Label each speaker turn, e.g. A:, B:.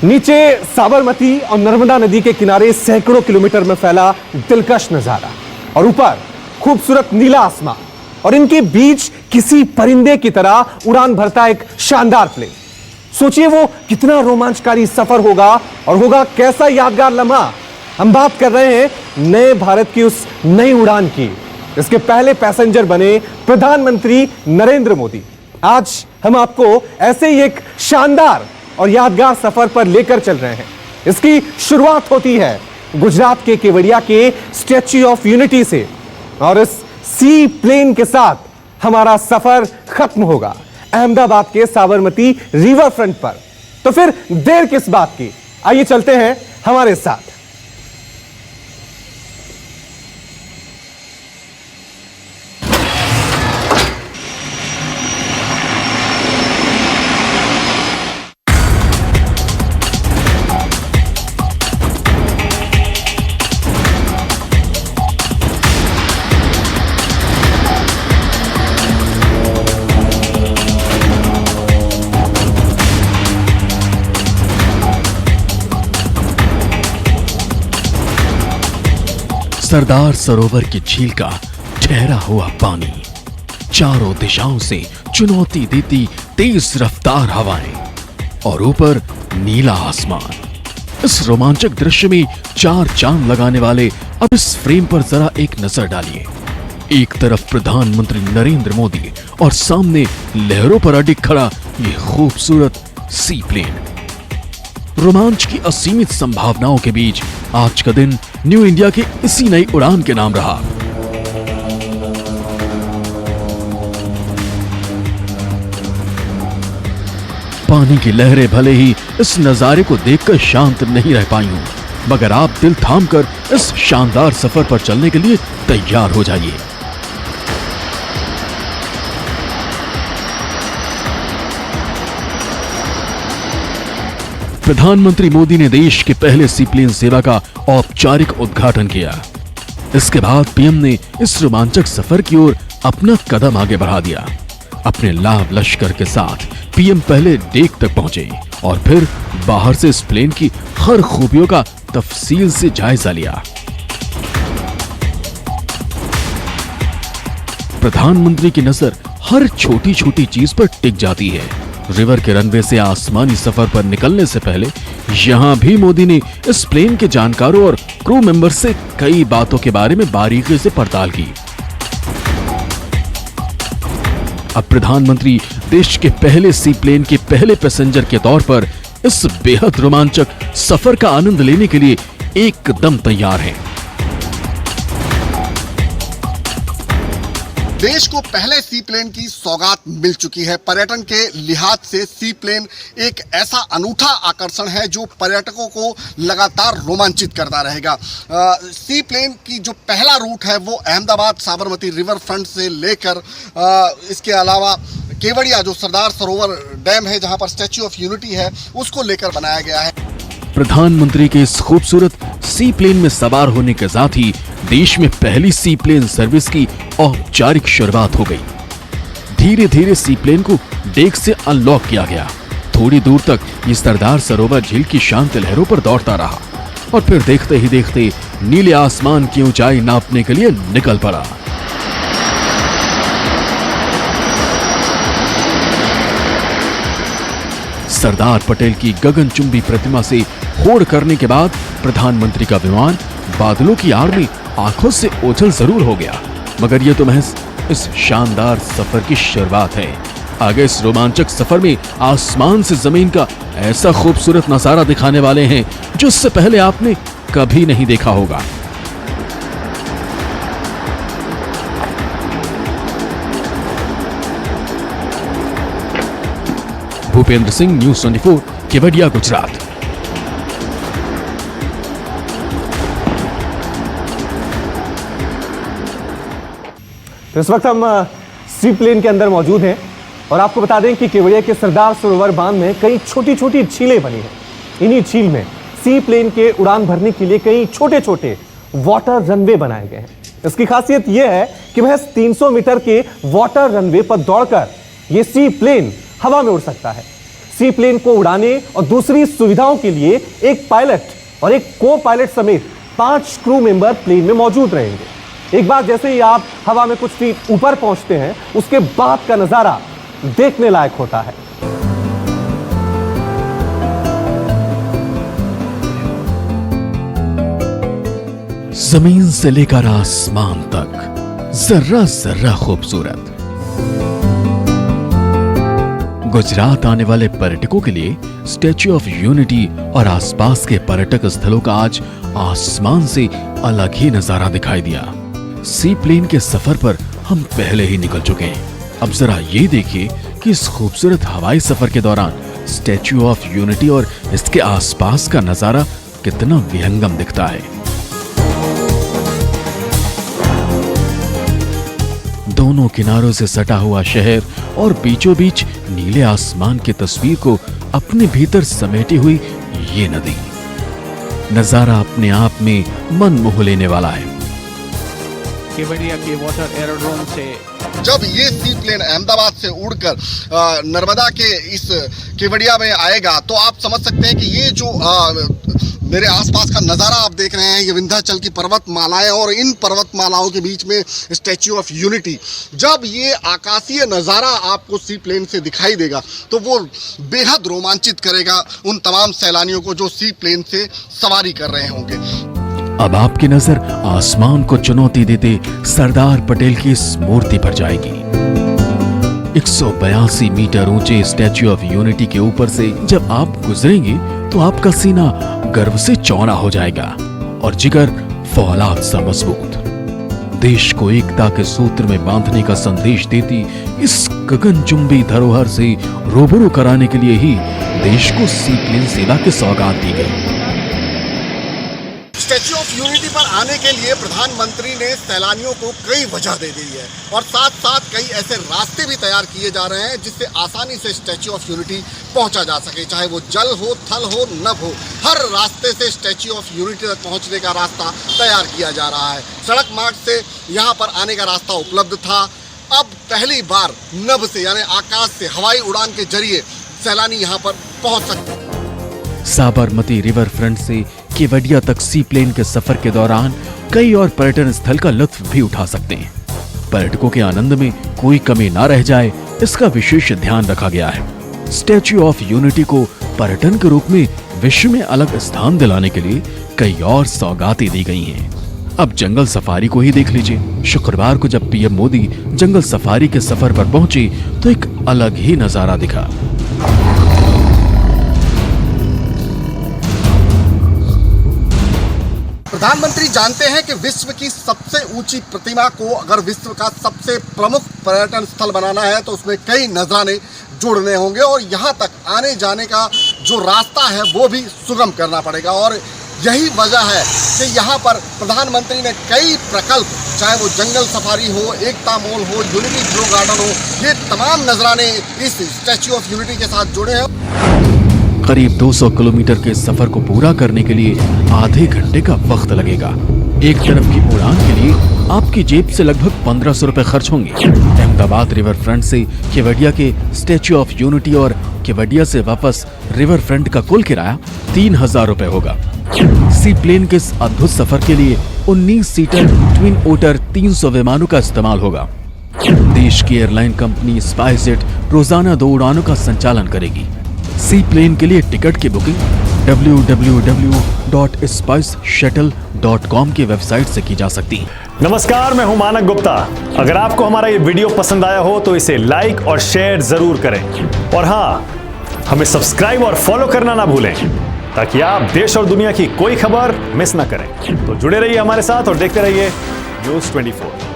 A: नीचे साबरमती और नर्मदा नदी के किनारे सैकड़ों किलोमीटर में फैला दिलकश नजारा और ऊपर खूबसूरत नीला आसमान और इनके बीच किसी परिंदे की तरह उड़ान भरता एक शानदार प्लेन। सोचिए वो कितना रोमांचकारी सफर होगा और होगा कैसा यादगार लम्हा। हम बात कर रहे हैं नए भारत की उस नई उड़ान की। इसके पहले पैसेंजर बने प्रधानमंत्री नरेंद्र मोदी। आज हम आपको ऐसे ही एक शानदार और यादगार सफर पर लेकर चल रहे हैं। इसकी शुरुआत होती है गुजरात के केवड़िया के स्टैच्यू ऑफ यूनिटी से और इस सी प्लेन के साथ हमारा सफर खत्म होगा अहमदाबाद के साबरमती रिवर फ्रंट पर। तो फिर देर किस बात की, आइए चलते हैं हमारे साथ।
B: सरदार सरोवर की झील का ठहरा हुआ पानी, चारों दिशाओं से चुनौती देती तेज रफ्तार हवाएं और ऊपर नीला आसमान। इस रोमांचक दृश्य में चार चांद लगाने वाले अब इस फ्रेम पर जरा एक नजर डालिए। एक तरफ प्रधानमंत्री नरेंद्र मोदी और सामने लहरों पर अडिग खड़ा ये खूबसूरत सी प्लेन। रोमांच की असीमित संभावनाओं के बीच आज का दिन न्यू इंडिया के इसी नई उड़ान के नाम रहा। पानी की लहरें भले ही इस नजारे को देखकर शांत नहीं रह पाई हूं, मगर आप दिल थामकर इस शानदार सफर पर चलने के लिए तैयार हो जाइए। प्रधानमंत्री मोदी ने देश के पहले सी प्लेन सेवा का औपचारिक उद्घाटन किया। इसके बाद पीएम ने इस रोमांचक सफर की ओर अपना कदम आगे बढ़ा दिया। अपने लाभ लश्कर के साथ पीएम पहले डेक तक पहुंचे और फिर बाहर से इस प्लेन की हर खूबियों का तफसील से जायजा लिया। प्रधानमंत्री की नजर हर छोटी छोटी चीज पर टिक जाती है। रिवर के रनवे से आसमानी सफर पर निकलने से पहले यहां भी मोदी ने इस प्लेन के जानकारों और क्रू मेंबर से कई बातों के बारे में बारीकी से पड़ताल की। अब प्रधानमंत्री देश के पहले सी प्लेन के पहले पैसेंजर के तौर पर इस बेहद रोमांचक सफर का आनंद लेने के लिए एकदम तैयार हैं।
C: देश को पहले सी प्लेन की सौगात मिल चुकी है। पर्यटन के लिहाज से सी प्लेन एक ऐसा अनूठा आकर्षण है जो पर्यटकों को लगातार रोमांचित करता रहेगा। सी प्लेन की जो पहला रूट है वो अहमदाबाद साबरमती रिवर फ्रंट से लेकर इसके अलावा केवड़िया जो सरदार सरोवर डैम है जहां पर स्टैच्यू ऑफ यूनिटी है उसको लेकर बनाया गया है।
B: प्रधानमंत्री के इस खूबसूरत सी प्लेन में सवार होने के साथ ही देश में पहली सी प्लेन सर्विस की औपचारिक शुरुआत हो गई। धीरे धीरे सी प्लेन को डेक से अनलॉक किया गया। थोड़ी दूर तक ये सरदार सरोवर झील की शांत लहरों पर दौड़ता रहा और फिर देखते ही देखते नीले आसमान की ऊंचाई नापने के लिए निकल पड़ा। सरदार पटेल की गगनचुंबी प्रतिमा से होड़ करने के बाद प्रधानमंत्री का विमान बादलों की आड़ में आंखों से ओझल जरूर हो गया, मगर यह तो महज इस शानदार सफर की शुरुआत है। आगे इस रोमांचक सफर में आसमान से जमीन का ऐसा खूबसूरत नजारा दिखाने वाले हैं जो इससे पहले आपने कभी नहीं देखा होगा। भूपेंद्र सिंह, न्यूज़ 24, केवड़िया, गुजरात।
A: तो इस वक्त हम सी प्लेन के अंदर मौजूद हैं और आपको बता दें कि केवड़िया के सरदार सरोवर बांध में कई छोटी छोटी झीलें बनी हैं। इन्हीं झील में सी प्लेन के उड़ान भरने के लिए कई छोटे छोटे वाटर रनवे बनाए गए हैं। इसकी खासियत यह है कि महज 300 मीटर के वाटर रनवे पर दौड़कर यह सी प्लेन हवा में उड़ सकता है। सी प्लेन को उड़ाने और दूसरी सुविधाओं के लिए एक पायलट और एक को पायलट समेत 5 क्रू मेंबर प्लेन में मौजूद रहेंगे। एक बार जैसे ही आप हवा में कुछ फीट ऊपर पहुंचते हैं, उसके बाद का नजारा देखने लायक होता है।
B: जमीन से लेकर आसमान तक जर्रा जर्रा खूबसूरत। गुजरात आने वाले पर्यटकों के लिए स्टैच्यू ऑफ यूनिटी और आसपास के पर्यटक स्थलों का आज आसमान से अलग ही नजारा दिखाई दिया। सी प्लेन के सफर पर हम पहले ही निकल चुके हैं। अब जरा ये देखिए कि इस खूबसूरत हवाई सफर के दौरान स्टैच्यू ऑफ यूनिटी और इसके आसपास का नजारा कितना विहंगम दिखता है। दोनों किनारों से सटा हुआ शहर और बीचों बीच नीले आसमान की तस्वीर को अपने भीतर समेटी हुई ये नदी, नजारा अपने आप में मन मोह लेने वाला है।
D: केवड़िया के वाटर एरोड्रोम से
C: जब ये सी प्लेन अहमदाबाद से उड़कर नर्मदा के इस केवड़िया में आएगा तो आप समझ सकते हैं कि ये जो मेरे आसपास का नज़ारा आप देख रहे हैं, ये विंध्याचल की पर्वतमालाएं और इन पर्वतमालाओं के बीच में स्टैच्यू ऑफ यूनिटी, जब ये आकाशीय नज़ारा आपको सी प्लेन से दिखाई देगा तो वो बेहद रोमांचित करेगा उन तमाम सैलानियों को जो सी प्लेन से सवारी कर रहे होंगे।
B: अब आपकी नजर आसमान को चुनौती देते सरदार पटेल की इस मूर्ति पर जाएगी। 182 मीटर ऊंचे स्टैच्यू ऑफ यूनिटी के ऊपर से जब आप गुजरेंगे तो आपका सीना गर्व से चौड़ा हो जाएगा और जिगर फौलाद सा मजबूत। देश को एकता के सूत्र में बांधने का संदेश देती इस गगनचुंबी धरोहर से रूबरू कराने के लिए ही देश को सी प्लेन सेवा की सौगात दी गई।
C: स्टैच्यू ऑफ यूनिटी पर आने के लिए प्रधानमंत्री ने सैलानियों को कई वजह दे दी है और साथ साथ कई ऐसे रास्ते भी तैयार किए जा रहे हैं जिससे आसानी से स्टैच्यू ऑफ यूनिटी पहुंचा जा सके, चाहे वो जल हो, थल हो, नभ हो, हर रास्ते से स्टैच्यू ऑफ यूनिटी तक पहुंचने का रास्ता तैयार किया जा रहा है। सड़क मार्ग से यहाँ पर आने का रास्ता उपलब्ध था, अब पहली बार नभ से यानी आकाश से हवाई उड़ान के जरिए सैलानी यहाँ पर पहुँच सकते हैं।
B: साबरमती रिवर फ्रंट से केवड़िया तक सी प्लेन के सफर के दौरान कई और पर्यटन स्थल का लुत्फ भी उठा सकते हैं। पर्यटकों के आनंद में कोई कमी ना रह जाए, इसका विशेष ध्यान रखा गया है। स्टैच्यू ऑफ यूनिटी को पर्यटन के रूप में विश्व में अलग स्थान दिलाने के लिए कई और सौगातें दी गई हैं। अब जंगल सफारी को ही देख लीजिए। शुक्रवार को जब पीएम मोदी जंगल सफारी के सफर पर पहुंचे तो एक अलग ही नजारा दिखा।
C: प्रधानमंत्री जानते हैं कि विश्व की सबसे ऊंची प्रतिमा को अगर विश्व का सबसे प्रमुख पर्यटन स्थल बनाना है तो उसमें कई नजराने जोड़ने होंगे और यहाँ तक आने जाने का जो रास्ता है वो भी सुगम करना पड़ेगा। और यही वजह है कि यहाँ पर प्रधानमंत्री ने कई प्रकल्प, चाहे वो जंगल सफारी हो, एकता मॉल हो, यूनिटी ग्रो गार्डन हो, ये तमाम नजराने इस स्टैच्यू ऑफ यूनिटी के साथ जुड़े हैं।
B: करीब 200 किलोमीटर के सफर को पूरा करने के लिए आधे घंटे का वक्त लगेगा। एक तरफ की उड़ान के लिए आपकी जेब से लगभग 1500 रुपए खर्च होंगे। अहमदाबाद रिवर फ्रंट से केवड़िया के स्टैच्यू ऑफ यूनिटी और केवड़िया से वापस रिवर फ्रंट का कुल किराया 3000 रुपए होगा। सी प्लेन के इस अद्भुत सफर के लिए 19 सीटर ट्विन ओटर 300 विमानों का इस्तेमाल होगा। देश की एयरलाइन कंपनी स्पाइसजेट रोजाना 2 उड़ानों का संचालन करेगी। सी प्लेन के लिए टिकट की बुकिंग www.spiceshuttle.com की वेबसाइट से की जा सकती है।
E: नमस्कार, मैं हूं मानक गुप्ता। अगर आपको हमारा ये वीडियो पसंद आया हो तो इसे लाइक और शेयर जरूर करें और हाँ, हमें सब्सक्राइब और फॉलो करना ना भूलें ताकि आप देश और दुनिया की कोई खबर मिस ना करें। तो जुड़े रहिए हमारे साथ और देखते रहिए न्यूज़ 24।